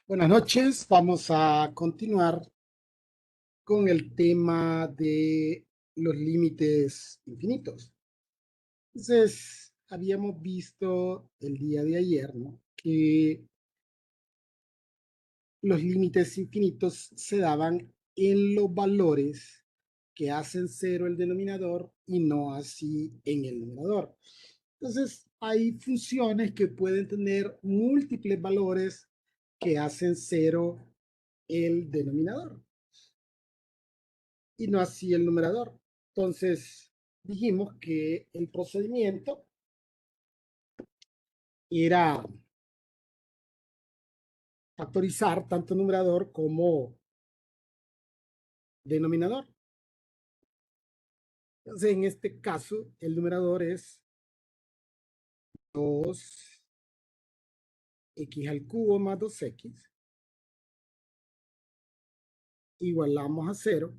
Buenas noches, vamos a continuar con el tema de los límites infinitos. Entonces, habíamos visto el día de ayer, ¿no?, que los límites infinitos se daban en los valores que hacen cero el denominador y no así en el numerador. Entonces, hay funciones que pueden tener múltiples valores que hacen cero el denominador y no así el numerador. Entonces, dijimos que el procedimiento era factorizar tanto numerador como denominador. Entonces, en este caso, el numerador es 2x al cubo más 2x. Igualamos a 0.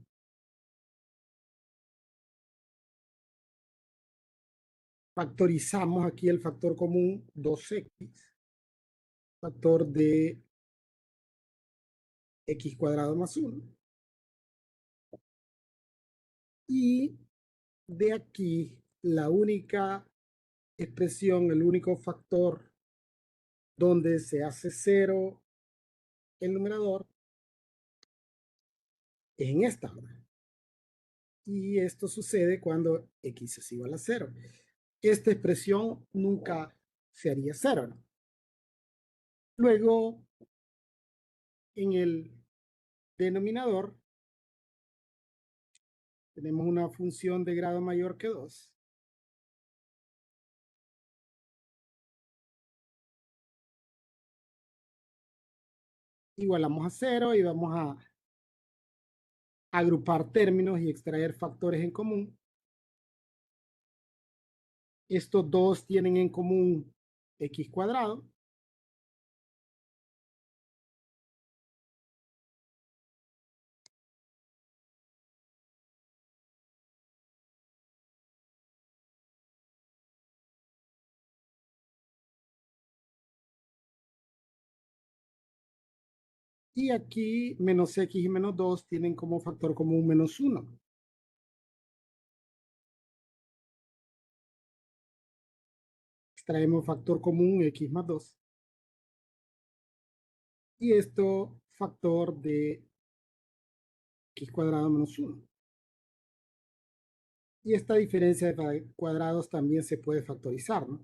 Factorizamos aquí el factor común 2x. Factor de x cuadrado más 1. Y de aquí, la única expresión, el único factor donde se hace cero el numerador es en esta, ¿verdad? Y esto sucede cuando x es igual a 0. Esta expresión nunca se haría 0, ¿no? Luego, en el denominador, tenemos una función de grado mayor que 2. Igualamos a 0 y vamos a agrupar términos y extraer factores en común. Estos dos tienen en común x cuadrado. Y aquí menos x y menos 2 tienen como factor común menos 1. Extraemos factor común x más 2. Y esto factor de x cuadrado menos 1. Y esta diferencia de cuadrados también se puede factorizar, ¿no?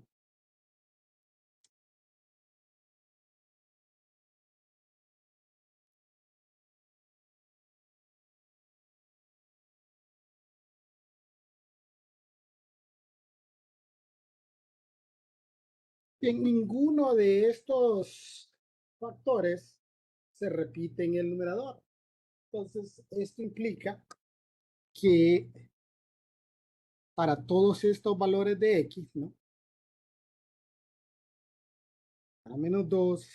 En ninguno de estos factores se repite en el numerador. Entonces, esto implica que para todos estos valores de x, ¿no?, para menos 2,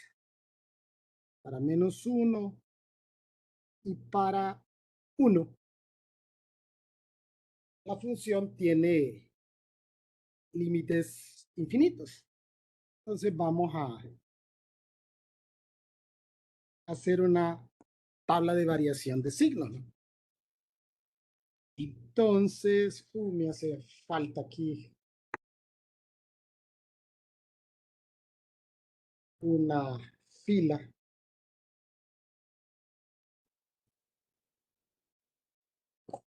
para menos 1 y para 1, la función tiene límites infinitos. Entonces vamos a hacer una tabla de variación de signos, ¿no? Entonces, me hace falta aquí una fila.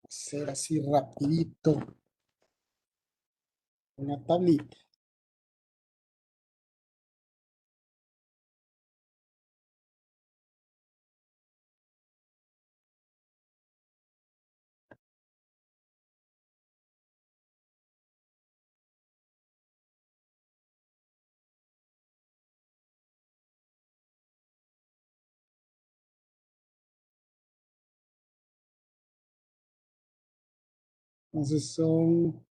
Hacer así rapidito una tablita. Entonces son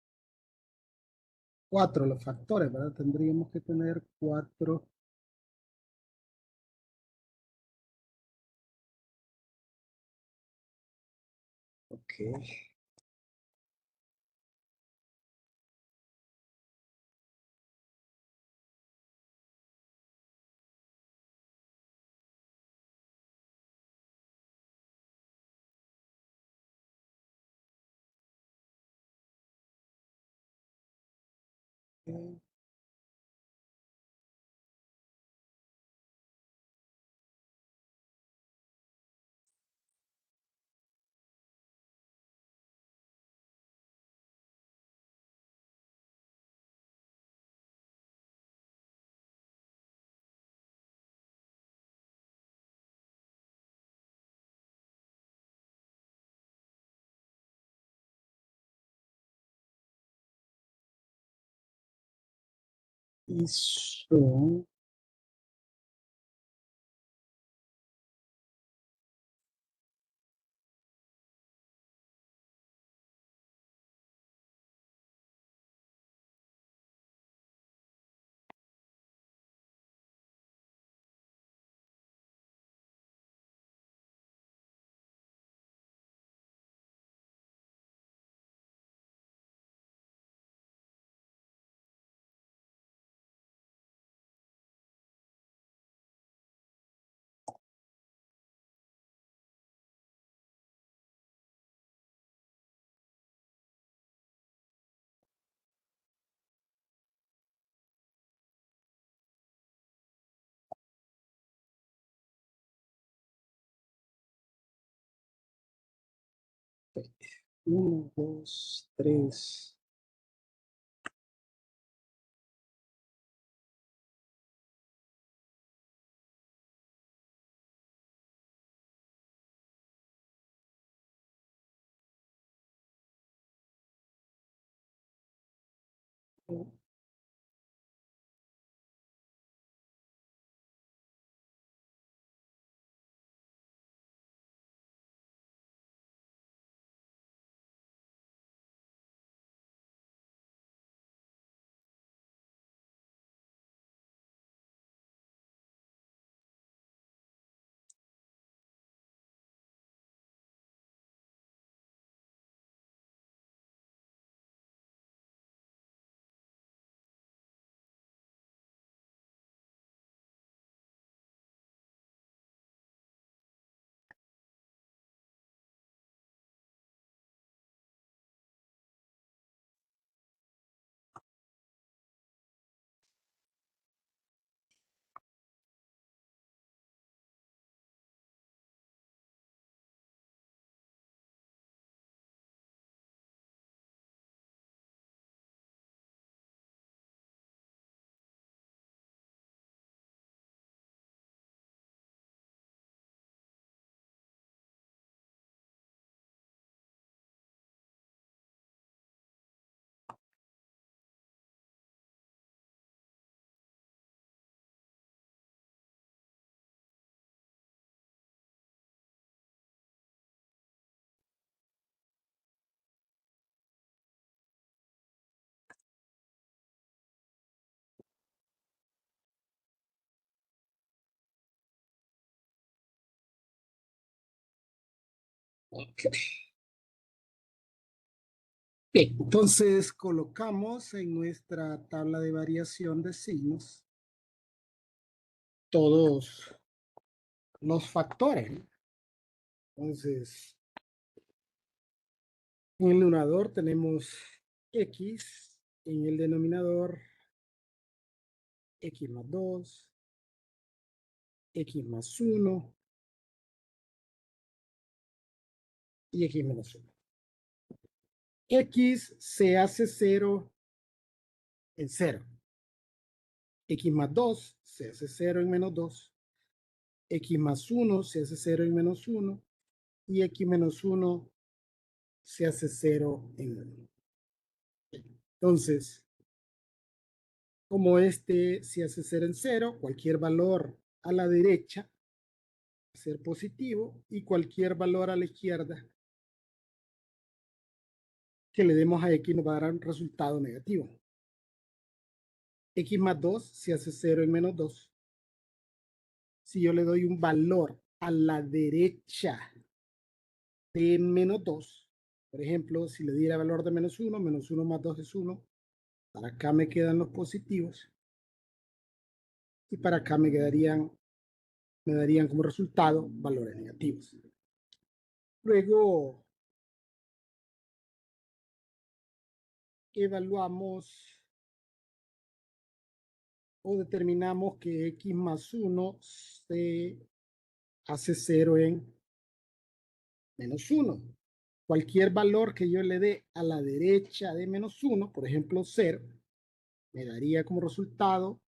4 los factores, ¿verdad? Tendríamos que tener 4. Ok. Eso. Uno, dos, tres. Ok. Bien, entonces colocamos en nuestra tabla de variación de signos todos los factores, ¿no? Entonces, en el numerador tenemos x, en el denominador x más 2, x más 1 y x menos 1. X se hace 0 en 0. X más 2 se hace 0 en menos 2. X más 1 se hace 0 en menos 1. Y x menos 1 se hace 0 en 1. Entonces, como este se hace 0 en 0, cualquier valor a la derecha va a ser positivo y cualquier valor a la izquierda que le demos a x nos va a dar un resultado negativo. X más 2 se hace 0 en menos 2. Si yo le doy un valor a la derecha de menos 2, por ejemplo, si le diera valor de menos 1 más 2 es 1, para acá me quedan los positivos y para acá me darían como resultado valores negativos. Luego evaluamos o determinamos que x más 1 se hace 0 en menos 1. Cualquier valor que yo le dé a la derecha de menos 1, por ejemplo 0, me daría como resultado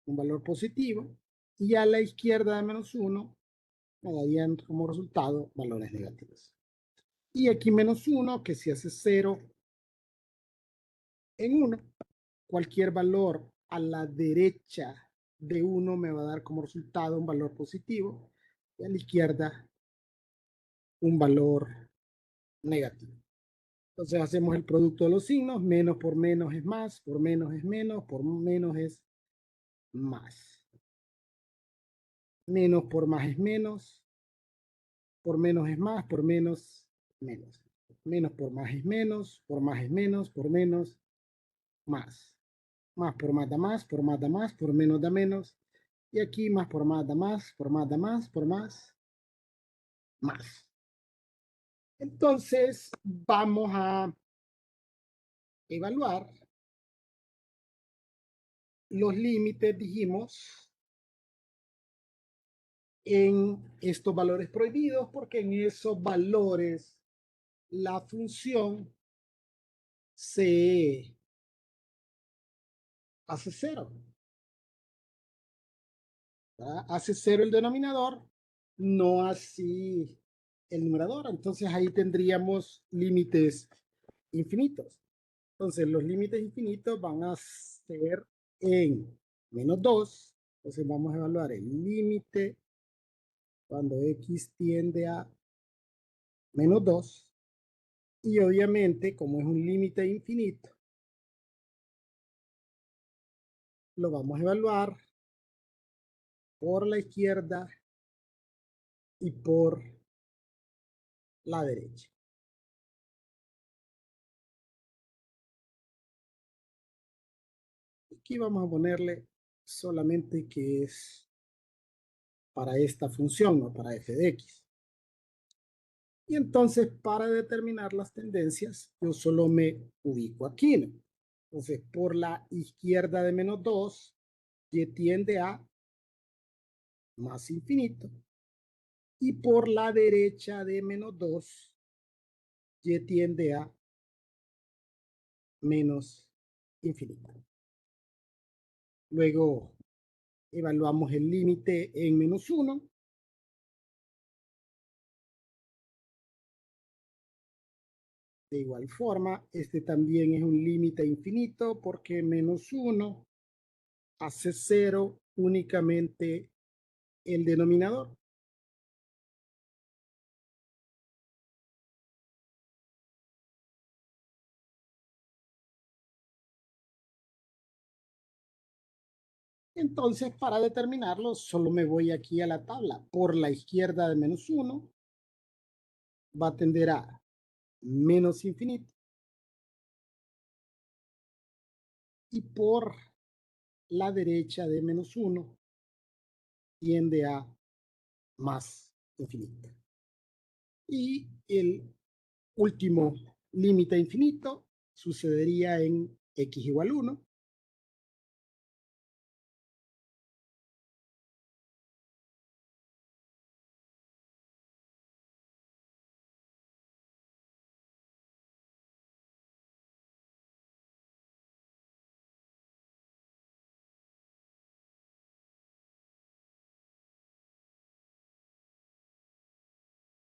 un valor positivo, y a la izquierda de menos 1 me darían como resultado valores negativos. Y x menos 1, que si hace 0 en 1, cualquier valor a la derecha de 1 me va a dar como resultado un valor positivo, y a la izquierda un valor negativo. Entonces hacemos el producto de los signos, menos por menos es más, por menos es menos, por menos es más. Menos por más es menos, por menos es más, por menos, menos. Menos por más es menos, por más es menos, por menos, más. Más por más da más, por más da más, por menos da menos. Y aquí más por más da más, por más da más, por más, más. Entonces vamos a evaluar los límites, dijimos, en estos valores prohibidos, porque en esos valores la función se hace cero. ¿Verdad? Hace cero el denominador, no así el numerador. Entonces ahí tendríamos límites infinitos. Entonces los límites infinitos van a ser en menos 2. Entonces vamos a evaluar el límite cuando x tiende a menos 2. Y obviamente, como es un límite infinito, lo vamos a evaluar por la izquierda y por la derecha. Aquí vamos a ponerle solamente que es para esta función, no para f de x. Y entonces, para determinar las tendencias, yo solo me ubico aquí, ¿no? Entonces, por la izquierda de menos 2, y tiende a más infinito. Y por la derecha de menos 2, y tiende a menos infinito. Luego evaluamos el límite en menos 1. De igual forma, este también es un límite infinito porque menos 1 hace 0 únicamente el denominador. Entonces, para determinarlo, solo me voy aquí a la tabla. Por la izquierda de menos 1 va a tender a menos infinito. Y por la derecha de menos 1 tiende a más infinito. Y el último límite infinito sucedería en x igual 1.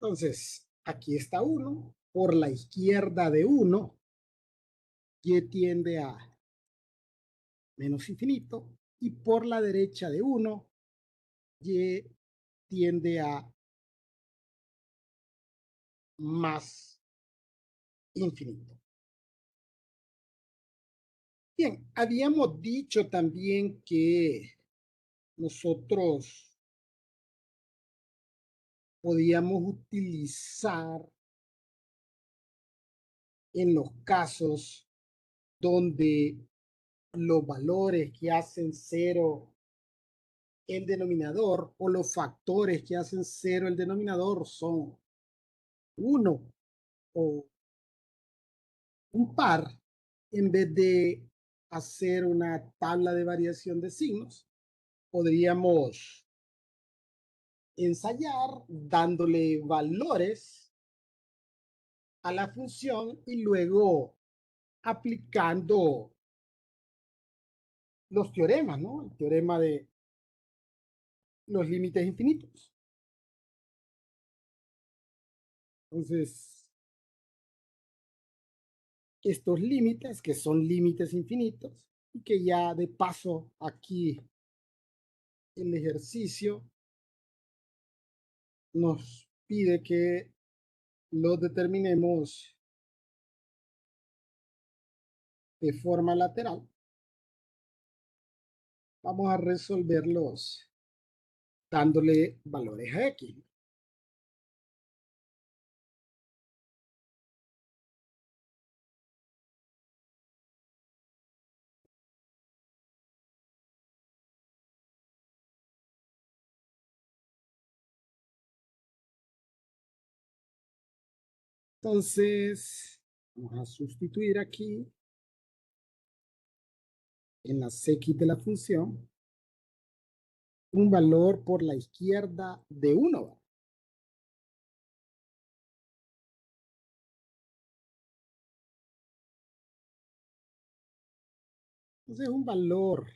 Entonces, aquí está 1. Por la izquierda de 1, y tiende a menos infinito. Y por la derecha de 1, y tiende a más infinito. Bien, habíamos dicho también que nosotros podíamos utilizar en los casos donde los valores que hacen cero el denominador o los factores que hacen cero el denominador son 1 o un par, en vez de hacer una tabla de variación de signos. Podríamos ensayar dándole valores a la función y luego aplicando los teoremas, ¿no? El teorema de los límites infinitos. Entonces, estos límites, que son límites infinitos, y que ya de paso aquí el ejercicio nos pide que los determinemos de forma lateral. Vamos a resolverlos dándole valores a X. Entonces, vamos a sustituir aquí en las X de la función un valor por la izquierda de 1. Entonces, un valor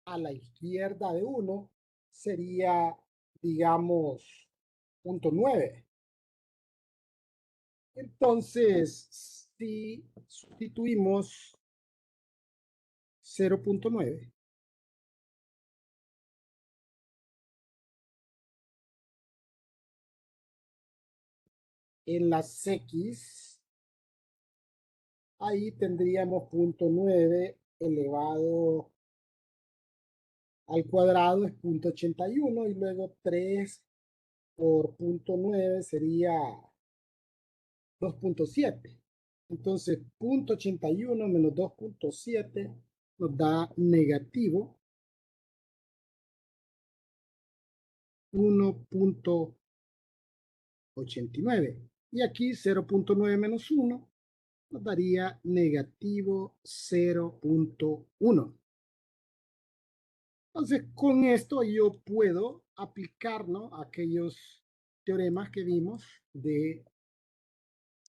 a la izquierda de 1 sería, digamos, 0.9. Entonces, si sustituimos 0.9 en las X, ahí tendríamos 0.9 elevado al cuadrado es 0.81 y luego 3 por 0.9 sería 2.7. Entonces, 0.81 menos 2.7 nos da negativo 1.89. Y aquí 0.9 menos 1 nos daría negativo 0.1. Entonces, con esto yo puedo aplicar, ¿no?, aquellos teoremas que vimos de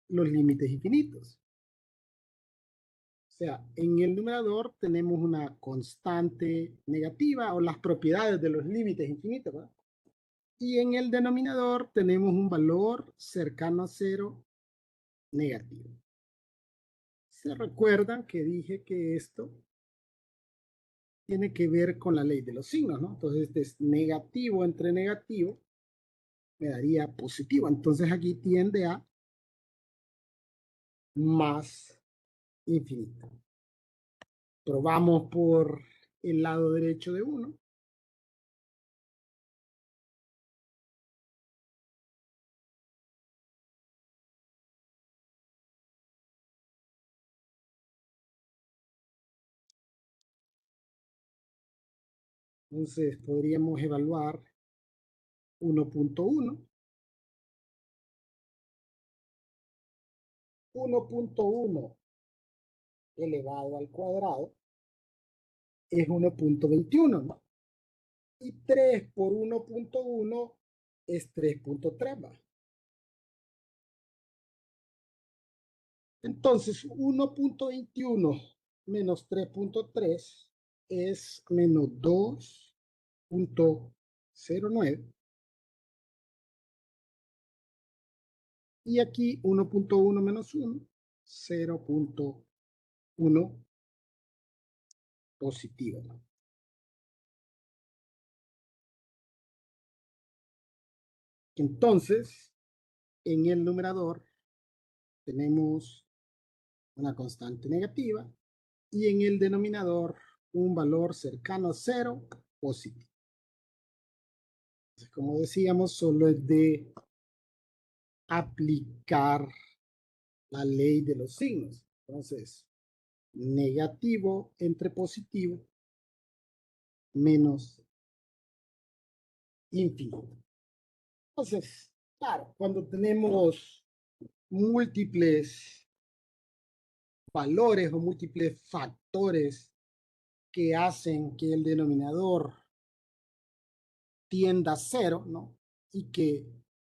los límites infinitos. O sea, en el numerador tenemos una constante negativa o las propiedades de los límites infinitos, ¿verdad? Y en el denominador tenemos un valor cercano a cero negativo. ¿Se recuerdan que dije que esto tiene que ver con la ley de los signos, ¿no? Entonces, este es negativo entre negativo, me daría positivo. Entonces, aquí tiende a más infinito. Probamos por el lado derecho de 1. Entonces, podríamos evaluar 1.1. 1.1 elevado al cuadrado es 1.21, ¿no? Y 3 por 1.1 es 3.3. Entonces, 1.21 menos 3.3 es menos 2.09. Y aquí 1.1 menos 1, 0.1 positivo, ¿no? Entonces, en el numerador tenemos una constante negativa y en el denominador un valor cercano a cero positivo. Entonces, como decíamos, solo es de aplicar la ley de los signos. Entonces, negativo entre positivo menos infinito. Entonces, claro, cuando tenemos múltiples valores o múltiples factores que hacen que el denominador tienda a cero, ¿no? Y que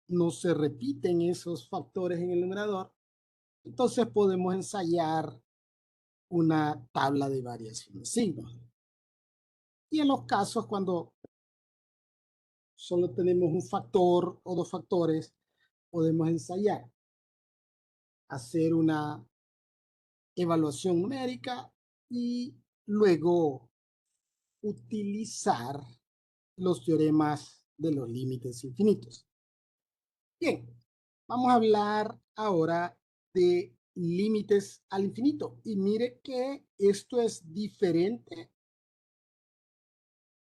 no se repiten esos factores en el numerador, entonces podemos ensayar una tabla de variación de signos. Y en los casos cuando solo tenemos un factor o dos factores, podemos ensayar, hacer una evaluación numérica y luego utilizar los teoremas de los límites infinitos. Bien, vamos a hablar ahora de límites al infinito. Y mire que esto es diferente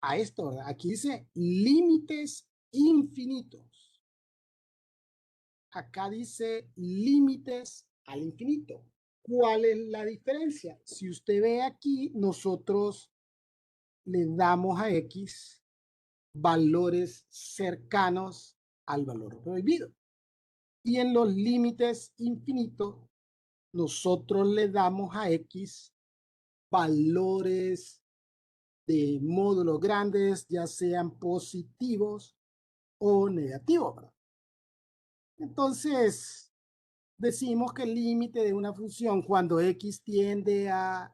a esto, ¿verdad? Aquí dice límites infinitos. Acá dice límites al infinito. ¿Cuál es la diferencia? Si usted ve aquí, nosotros le damos a X valores cercanos al valor prohibido. Y en los límites infinitos, nosotros le damos a X valores de módulos grandes, ya sean positivos o negativos, ¿verdad? Entonces, decimos que el límite de una función cuando X tiende a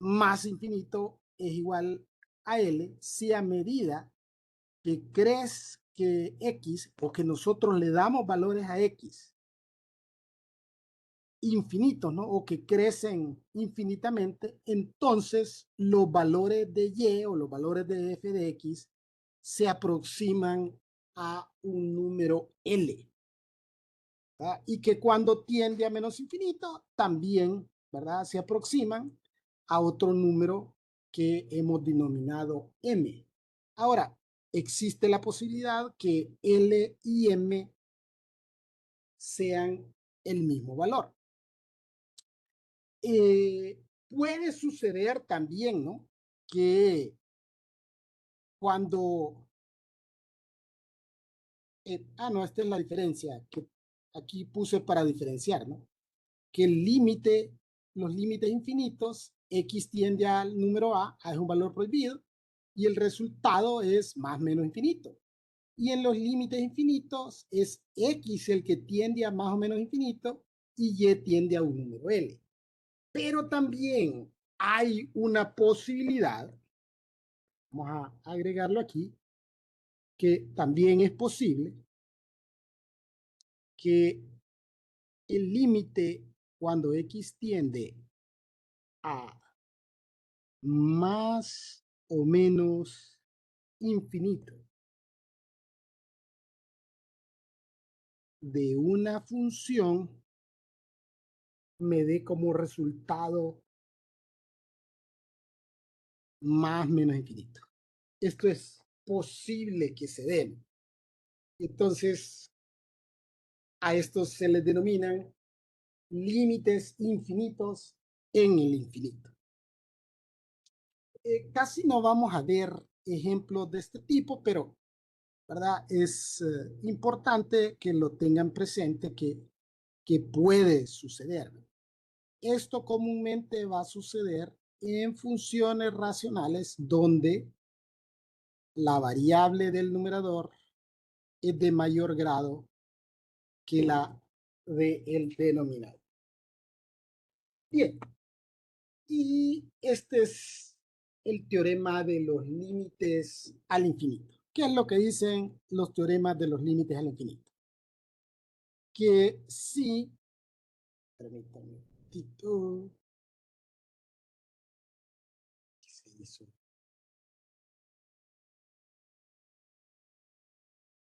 más infinito es igual a L si a medida que crees que X o que nosotros le damos valores a X infinitos, ¿no? O que crecen infinitamente, entonces los valores de Y o los valores de f de X se aproximan a un número L, ¿verdad? Y que cuando tiende a menos infinito, también, ¿verdad? Se aproximan a otro número que hemos denominado M. Ahora, existe la posibilidad que L y M sean el mismo valor. Puede suceder también, ¿no? Que cuando, no, esta es la diferencia que aquí puse para diferenciar, ¿no? Que el límite, los límites infinitos, X tiende al número A es un valor prohibido, y el resultado es más menos infinito. Y en los límites infinitos es X el que tiende a más o menos infinito y Y tiende a un número L. Pero también hay una posibilidad, vamos a agregarlo aquí, que también es posible que el límite cuando X tiende a más o menos infinito de una función me dé como resultado más menos infinito. Esto es posible que se dé. Entonces, a estos se les denominan límites infinitos en el infinito. Casi no vamos a ver ejemplos de este tipo, pero ¿verdad? Es importante que lo tengan presente que puede suceder. Esto comúnmente va a suceder en funciones racionales donde la variable del numerador es de mayor grado que la del denominador. Bien, y este es el teorema de los límites al infinito. ¿Qué es lo que dicen los teoremas de los límites al infinito? Que sí, permítanme un poquito, ¿qué se hizo?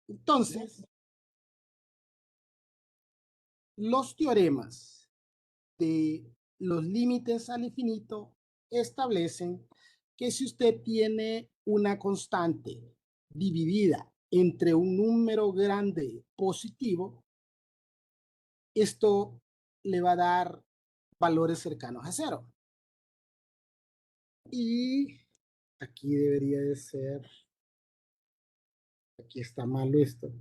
Entonces, los teoremas de los límites al infinito establecen que si usted tiene una constante dividida entre un número grande positivo, esto le va a dar valores cercanos a cero. Y aquí debería de ser, aquí está malo esto,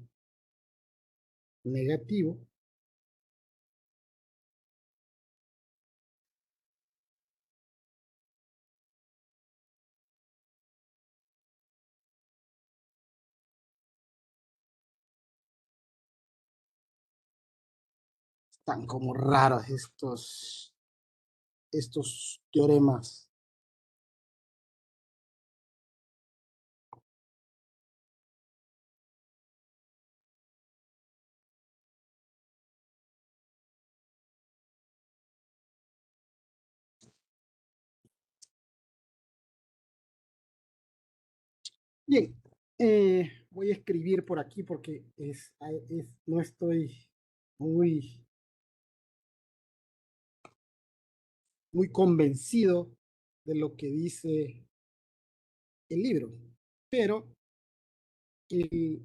negativo. Están como raros estos teoremas. Bien, voy a escribir por aquí porque no estoy muy, muy convencido de lo que dice el libro, pero el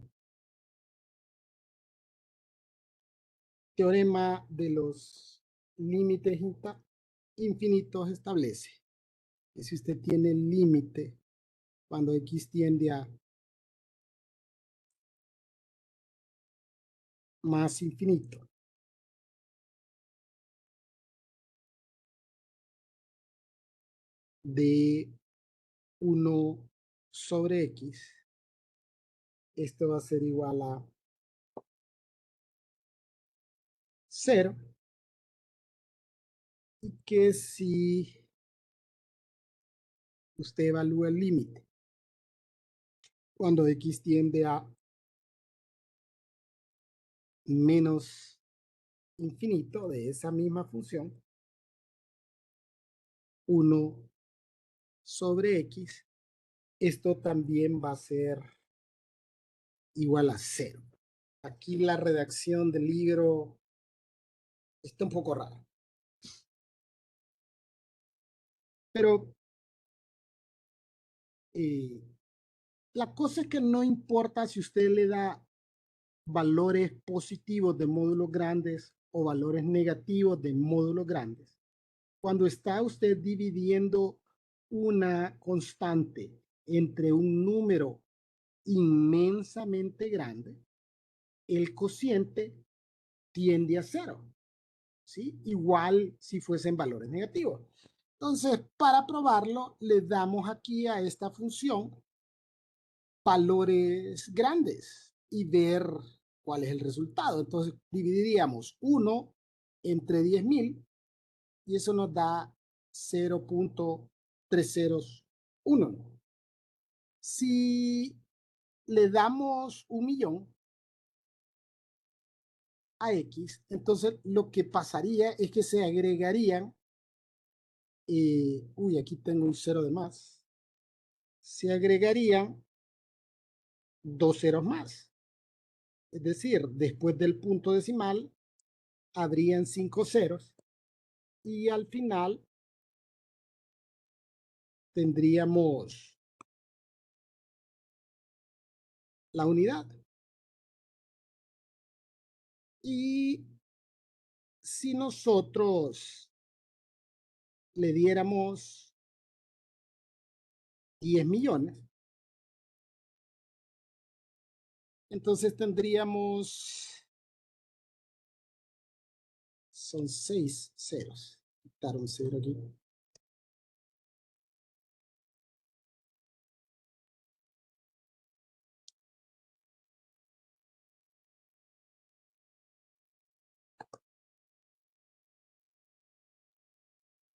teorema de los límites infinitos establece que si usted tiene el límite cuando x tiende a más infinito de 1 sobre x, esto va a ser igual a 0, y que si usted evalúa el límite cuando x tiende a menos infinito de esa misma función, 1 sobre x, esto también va a ser igual a 0. Aquí la redacción del libro está un poco rara, pero la cosa es que no importa si usted le da valores positivos de módulos grandes o valores negativos de módulos grandes. Cuando está usted dividiendo una constante entre un número inmensamente grande, el cociente tiende a 0, ¿sí? Igual si fuesen valores negativos. Entonces, para probarlo, le damos aquí a esta función valores grandes y ver cuál es el resultado. Entonces, dividiríamos 1 entre 10.000 y eso nos da 0.301. Si le damos 1.000.000 a X, entonces lo que pasaría es que se agregarían, aquí tengo un 0 de más, se agregarían 2 ceros más. Es decir, después del punto decimal, habrían 5 ceros y al final tendríamos la unidad. Y si nosotros le diéramos 10 millones, entonces tendríamos, son 6 ceros. Quitar un cero aquí.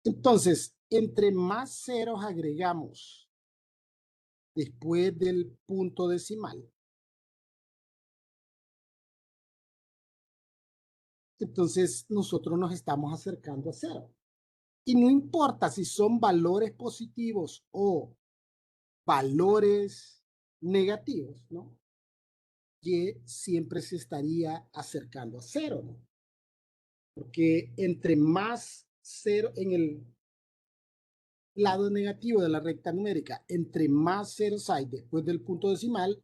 Entonces, entre más ceros agregamos después del punto decimal, entonces nosotros nos estamos acercando a 0. Y no importa si son valores positivos o valores negativos, ¿no? Y siempre se estaría acercando a 0, ¿no? Porque entre más 0 en el lado negativo de la recta numérica, entre más ceros hay después del punto decimal,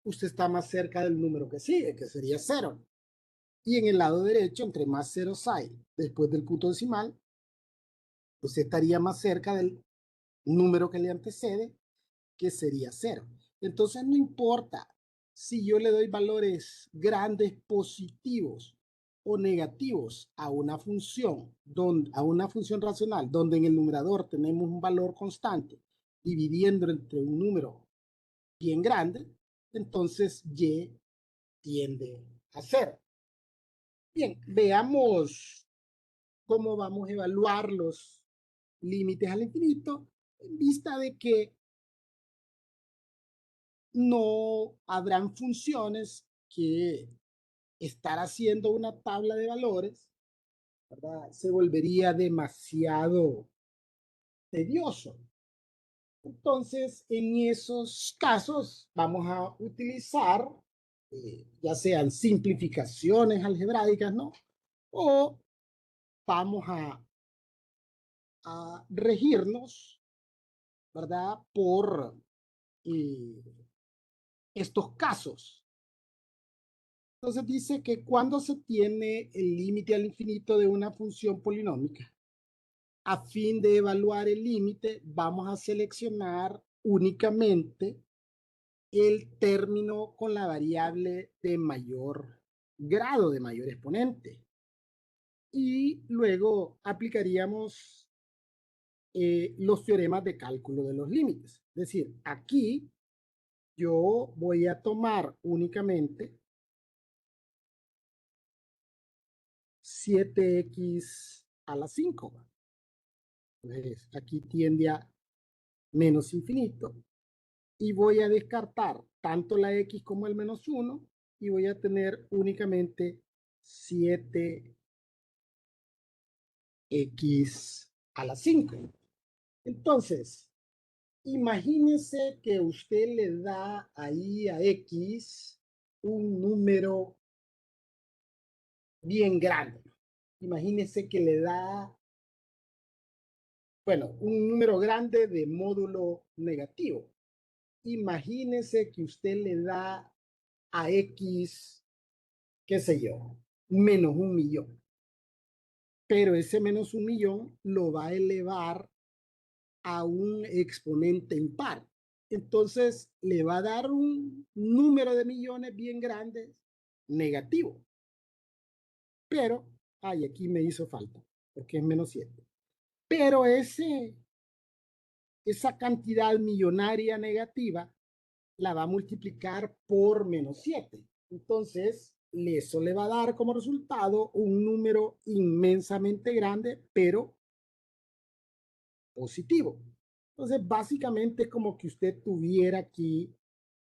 usted está más cerca del número que sigue, que sería 0. Y en el lado derecho, entre más ceros hay después del punto decimal, usted estaría más cerca del número que le antecede, que sería 0. Entonces no importa si yo le doy valores grandes positivos o negativos a una función, a una función racional, donde en el numerador tenemos un valor constante, dividiendo entre un número bien grande, entonces y tiende a 0. Bien, veamos cómo vamos a evaluar los límites al infinito en vista de que no habrán funciones que estar haciendo una tabla de valores, ¿verdad? Se volvería demasiado tedioso. Entonces, en esos casos vamos a utilizar ya sean simplificaciones algebraicas, ¿no? O vamos a regirnos, ¿verdad? Por eh, estos casos. Entonces dice que cuando se tiene el límite al infinito de una función polinómica, a fin de evaluar el límite, vamos a seleccionar únicamente el término con la variable de mayor grado, de mayor exponente. Y luego aplicaríamos los teoremas de cálculo de los límites. Es decir, aquí yo voy a tomar únicamente 7x a la 5. Entonces, aquí tiende a menos infinito y voy a descartar tanto la x como el menos 1 y voy a tener únicamente 7x a la 5. Entonces, imagínese que usted le da ahí a x un número bien grande. Imagínese que le da, bueno, un número grande de módulo negativo. Imagínese que usted le da a x, qué sé yo, menos 1.000.000. Pero ese menos 1.000.000 lo va a elevar a un exponente impar. Entonces le va a dar un número de millones bien grande negativo. Pero, ay, aquí me hizo falta, porque es menos 7. Pero esa cantidad millonaria negativa la va a multiplicar por menos 7. Entonces, eso le va a dar como resultado un número inmensamente grande, pero positivo. Entonces, básicamente es como que usted tuviera aquí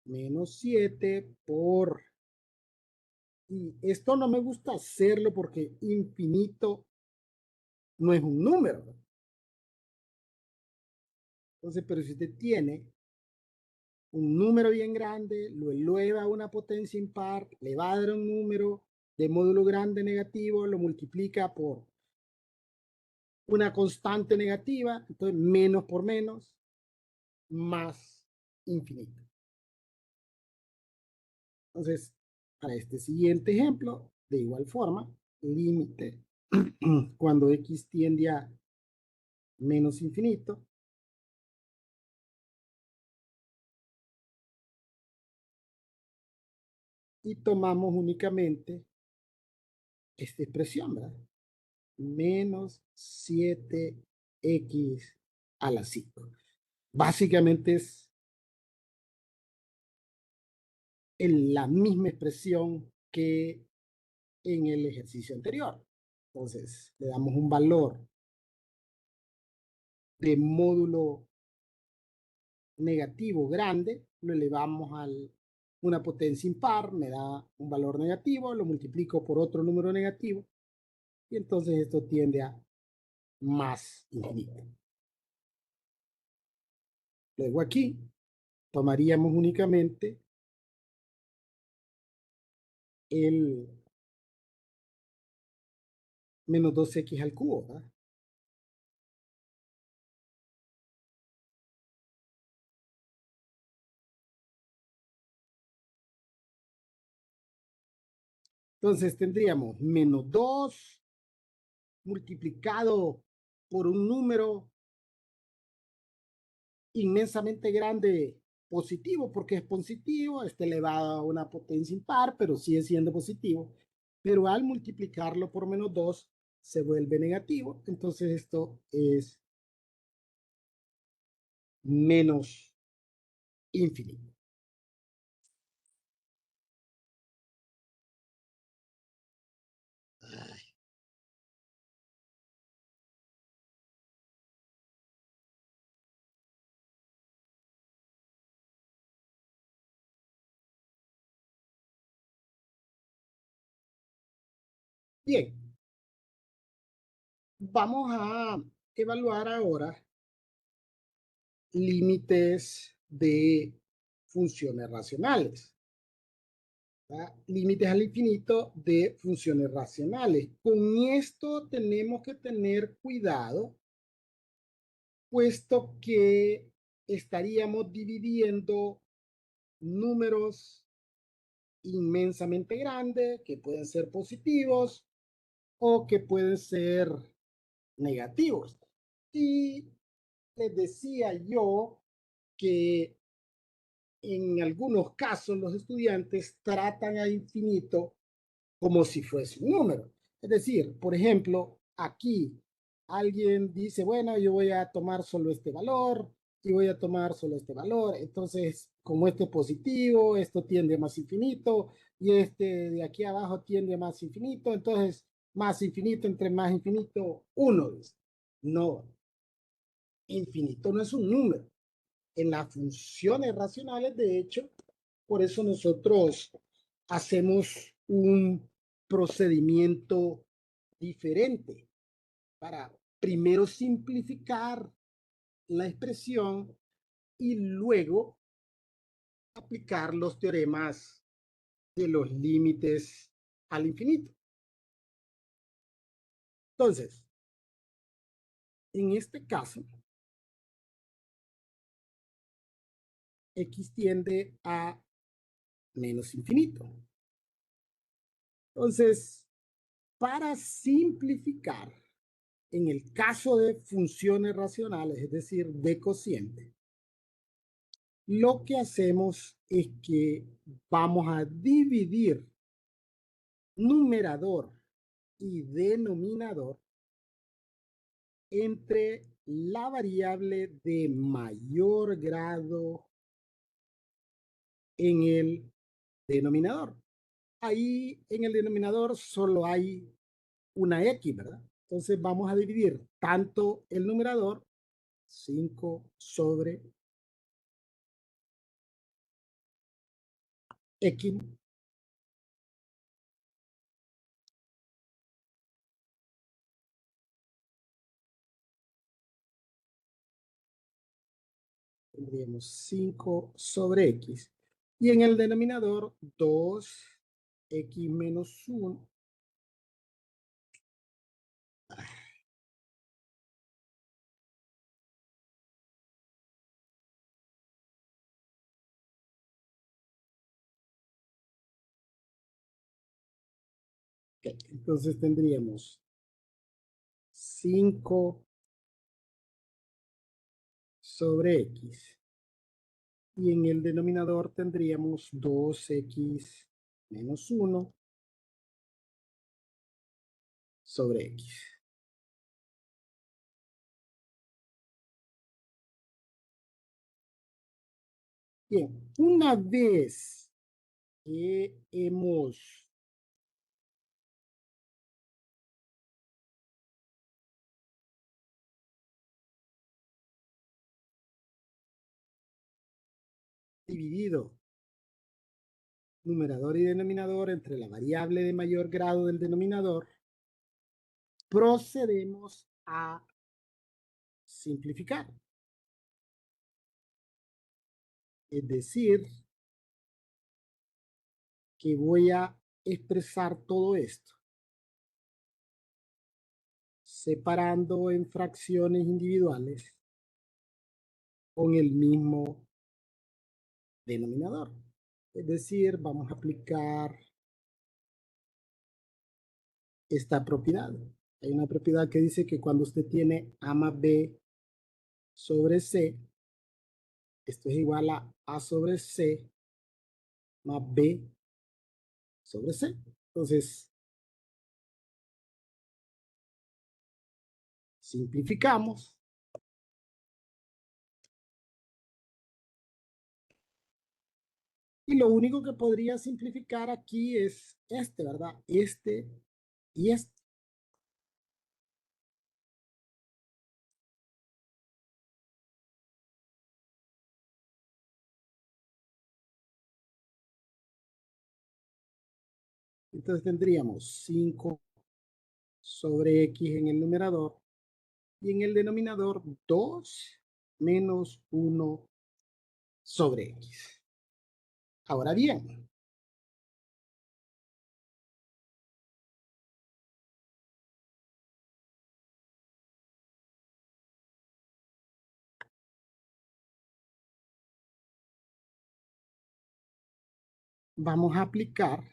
menos 7 por... Y esto no me gusta hacerlo porque infinito no es un número, ¿no? Entonces, pero si usted tiene un número bien grande, lo eleva a una potencia impar, le va a dar un número de módulo grande negativo, lo multiplica por una constante negativa, entonces menos por menos, más infinito. Entonces, para este siguiente ejemplo, de igual forma, límite cuando x tiende a menos infinito, y tomamos únicamente esta expresión, ¿verdad? Menos 7x a la 5. Básicamente es la misma expresión que en el ejercicio anterior. Entonces, le damos un valor de módulo negativo grande, lo elevamos a una potencia impar, me da un valor negativo, lo multiplico por otro número negativo, y entonces esto tiende a más infinito. Luego aquí tomaríamos únicamente el menos 2x al cubo, ¿verdad? Entonces tendríamos menos 2 multiplicado por un número inmensamente grande positivo, porque es positivo, elevado a una potencia impar, pero sigue siendo positivo. Pero al multiplicarlo por menos 2 se vuelve negativo, entonces esto es menos infinito. Bien, vamos a evaluar ahora límites de funciones racionales. ¿Verdad? Límites al infinito de funciones racionales. Con esto tenemos que tener cuidado, puesto que estaríamos dividiendo números inmensamente grandes que pueden ser positivos o que pueden ser negativos. Y les decía yo que en algunos casos los estudiantes tratan a infinito como si fuese un número. Es decir, por ejemplo, aquí alguien dice, bueno, yo voy a tomar solo este valor y voy a tomar solo este valor. Entonces, como este es positivo, esto tiende a más infinito y este de aquí abajo tiende a más infinito. Entonces, más infinito entre más infinito, uno. No, infinito no es un número. En las funciones racionales, de hecho, por eso nosotros hacemos un procedimiento diferente para primero simplificar la expresión y luego aplicar los teoremas de los límites al infinito. Entonces, en este caso, x tiende a menos infinito. Entonces, para simplificar, en el caso de funciones racionales, es decir, de cociente, lo que hacemos es que vamos a dividir numerador y denominador entre la variable de mayor grado en el denominador. Ahí en el denominador solo hay una X, ¿verdad? Entonces vamos a dividir tanto el numerador, 5 sobre X, tendríamos 5 sobre X. Y en el denominador, 2X menos 1. Okay. Entonces tendríamos 5 sobre X. Y en el denominador tendríamos 2X menos 1 sobre X. Bien, una vez que hemos dividido numerador y denominador entre la variable de mayor grado del denominador, procedemos a simplificar. Es decir, que voy a expresar todo esto separando en fracciones individuales con el mismo denominador. Es decir, vamos a aplicar esta propiedad. Hay una propiedad que dice que cuando usted tiene A más B sobre C, esto es igual a A sobre C más B sobre C. Entonces, simplificamos. Y lo único que podría simplificar aquí es este, ¿verdad? Este y este. Entonces tendríamos 5 sobre x en el numerador y en el denominador 2 menos 1 sobre x. Ahora bien, vamos a aplicar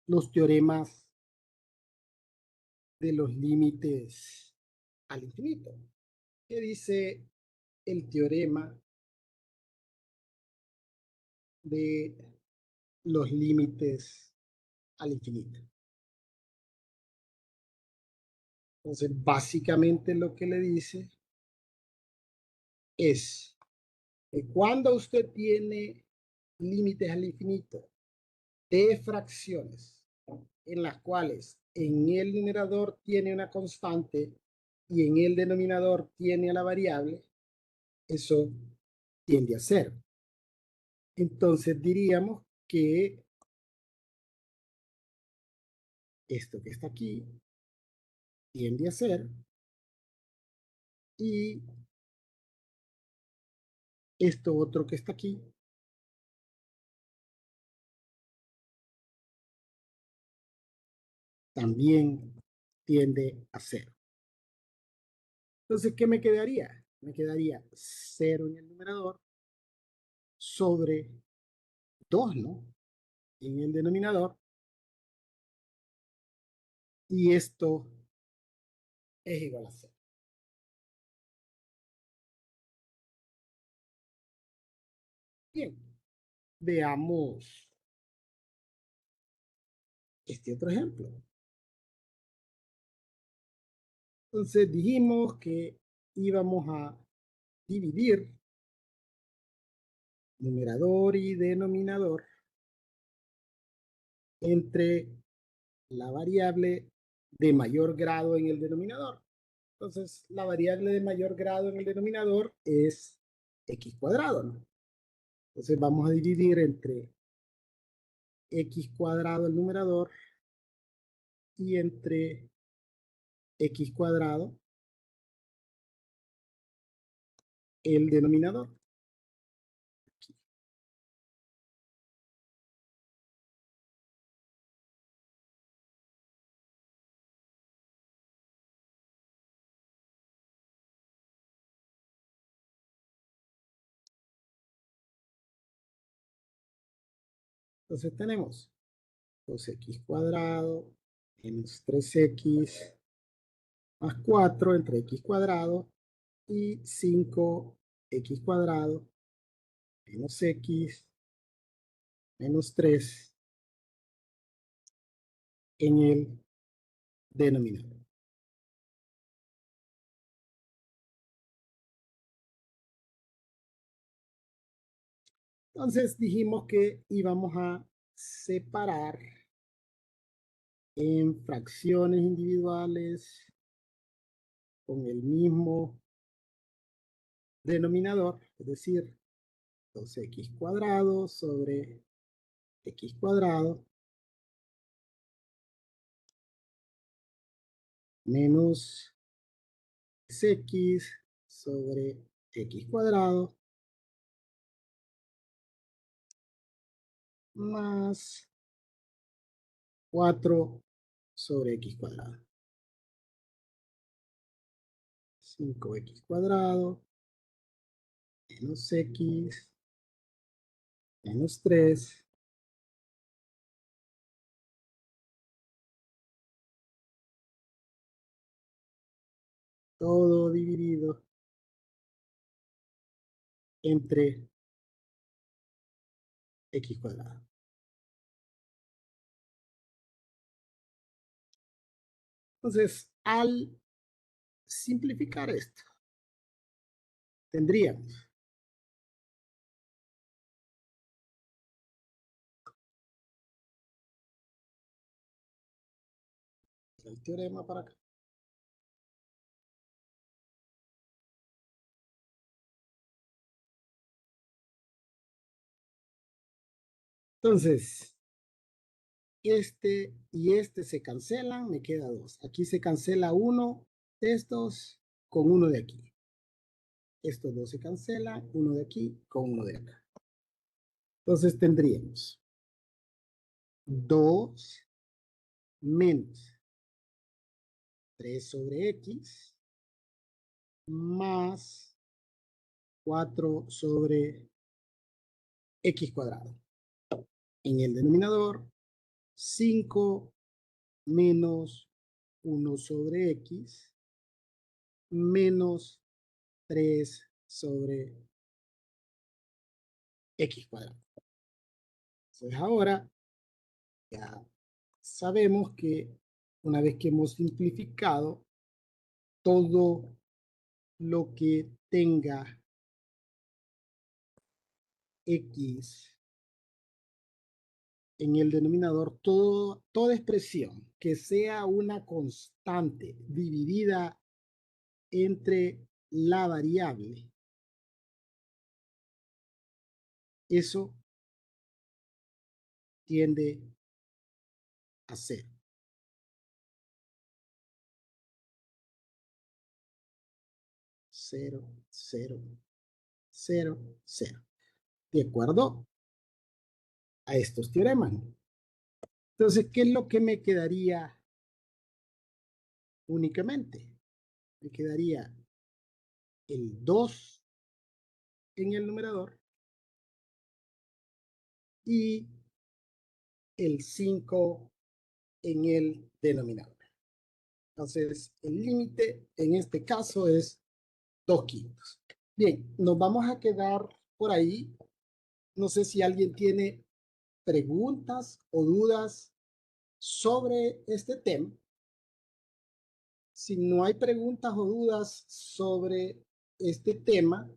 los teoremas de los límites al infinito. ¿Qué dice el teorema de los límites al infinito? Entonces, básicamente lo que le dice es que cuando usted tiene límites al infinito de fracciones en las cuales en el numerador tiene una constante y en el denominador tiene a la variable, eso tiende a cero. Entonces diríamos que esto que está aquí tiende a cero y esto otro que está aquí también tiende a cero. Entonces, ¿qué me quedaría? Me quedaría 0 en el numerador sobre 2, ¿no? En el denominador. Y esto es igual a 0. Bien, veamos este otro ejemplo. Entonces dijimos que íbamos a dividir numerador y denominador entre la variable de mayor grado en el denominador. Entonces, la variable de mayor grado en el denominador es x cuadrado, ¿no? Entonces, vamos a dividir entre x cuadrado el numerador y entre x cuadrado el denominador. Entonces, tenemos 2x cuadrado menos 3x más 4 entre x cuadrado y 5x cuadrado menos x menos 3 en el denominador. Entonces dijimos que íbamos a separar en fracciones individuales con el mismo denominador, es decir, 2x cuadrado sobre x cuadrado menos x sobre x cuadrado más 4 sobre x cuadrado. 5x cuadrado menos x menos 3 todo dividido entre x cuadrado. Entonces, al simplificar esto, tendríamos el teorema para acá. Entonces, este y este se cancelan, me queda 2. Aquí se cancela uno de estos con uno de aquí. Estos dos se cancelan, uno de aquí con uno de acá. Entonces tendríamos 2 menos 3 sobre x más 4 sobre x cuadrado. En el denominador, 5 menos 1 sobre x menos 3 sobre x cuadrado. Entonces ahora ya sabemos que una vez que hemos simplificado todo lo que tenga x en el denominador, toda expresión que sea una constante dividida entre la variable, eso tiende a cero. Cero, cero, cero, cero. De acuerdo a estos teoremas. Entonces, ¿qué es lo que me quedaría únicamente? Me quedaría el 2 en el numerador y el 5 en el denominador. Entonces, el límite en este caso es 2/5. Bien, nos vamos a quedar por ahí. No sé si alguien tiene preguntas o dudas sobre este tema. Si no hay preguntas o dudas sobre este tema,